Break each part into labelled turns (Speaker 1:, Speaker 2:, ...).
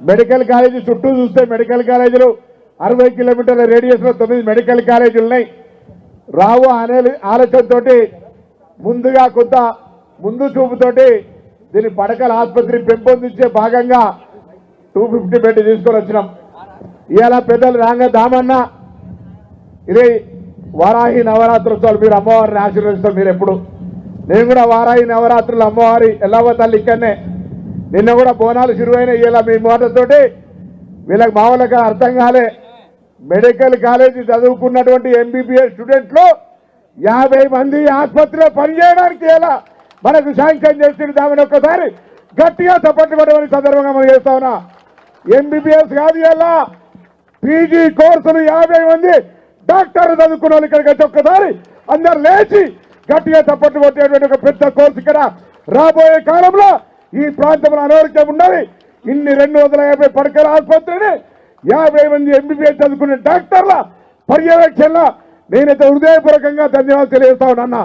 Speaker 1: Medical college చుట్టూ చూస్తే medical కాలేజీలు 60 కిలోమీటర్ల రేడియస్లో 9 మెడికల్ కాలేజీలు ఉన్నాయి. రావు అనే ఆలోచనతో ముందుగా కొంత ముందు చూపుతోటి దీని పడకల ఆసుపత్రి పెంపొందించే భాగంగా 250 బెడ్ తీసుకొని వచ్చినాం. ఇవాళ పెద్దలు రాంగ దామన్న ఇది వారాహి నవరాత్రోత్సవాలు, మీరు అమ్మవారిని ఆశీర్వదిస్తారు. మీరు ఎప్పుడు నేను కూడా వారాహి నవరాత్రులు అమ్మవారి ఎల్లవ్వ తల్లి ఇక్కడనే నిన్న కూడా బోనాలు శురువైన ఇలా మీ మాటతోటి వీళ్ళకి మామూలుగా అర్థం కాలే. మెడికల్ కాలేజీ చదువుకున్నటువంటి ఎంబీబీఎస్ స్టూడెంట్లు 50 మంది ఆసుపత్రిలో పనిచేయడానికి ఎలా మనకు శాంక్షన్ చేసి దామని ఒక్కసారి గట్టిగా చప్పట్లు పడమని సందర్భంగా మనం చేస్తా ఉన్నా. ఎంబీబీఎస్ కాదు ఎలా పీజీ కోర్సులు 50 మంది డాక్టర్లు చదువుకున్న వాళ్ళు ఇక్కడికి వచ్చి ఒక్కసారి అందరు లేచి గట్టిగా చప్పట్లు కొట్టేటువంటి ఒక పెద్ద కోర్సు ఇక్కడ రాబోయే కాలంలో ఈ ప్రాంతంలో అనారోగ్యం ఉన్నది. ఇన్ని 250 పడకల ఆసుపత్రిని 50 మంది ఎంబీబీఎస్ చదువుకునే డాక్టర్ల పర్యవేక్షణలో నేనైతే హృదయపూర్వకంగా ధన్యవాదాలు తెలియజేస్తా ఉన్నా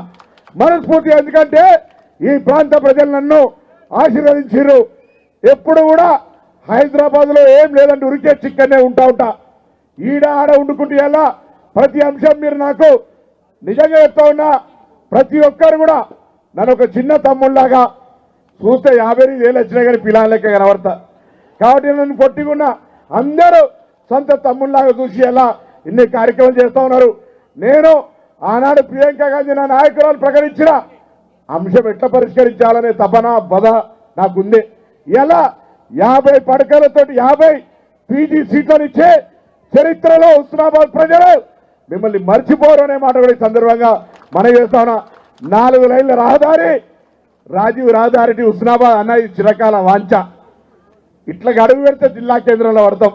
Speaker 1: మనస్ఫూర్తిగా. ఎందుకంటే ఈ ప్రాంత ప్రజలు నన్ను ఆశీర్వదించారు. ఎప్పుడు కూడా హైదరాబాద్లో ఏం లేదంటే ఉరికే చిక్కనే ఉంటా ఈడ ఆడ వండుకుంటే ఎలా ప్రతి అంశం మీరు నాకు నిజంగా చెప్తా ఉన్నా. ప్రతి ఒక్కరు కూడా నన్ను ఒక చిన్న తమ్ముళ్లాగా చూస్తే 50 ఏళ్ళు వచ్చినా కానీ పిల్లల లెక్క కనబడతా. కాబట్టి నన్ను పొట్టిగున్నా అందరూ సొంత తమ్ముళ్లాగా చూసి ఎలా ఇన్ని కార్యక్రమాలు చేస్తూ ఉన్నారు. నేను ఆనాడు ప్రియాంక గాంధీ నా నాయకురాలు ప్రకటించిన అంశం ఎట్లా పరిష్కరించాలనే తపన బద నాకుంది. ఎలా 50 పడకలతో 50 పీజీ సీట్లను ఇచ్చే చరిత్రలో హుస్నాబాద్ ప్రజలు మిమ్మల్ని మర్చిపోరు అనే మాట కూడా ఈ సందర్భంగా మనం చేస్తా ఉన్నా. 4 లైన్ల రహదారి రాజీవ్ రహదారి హుస్నాబాద్ అన్న చిరకాల వాంఛ. ఇట్లా అడుగు పెడితే జిల్లా కేంద్రంలో పడతాం.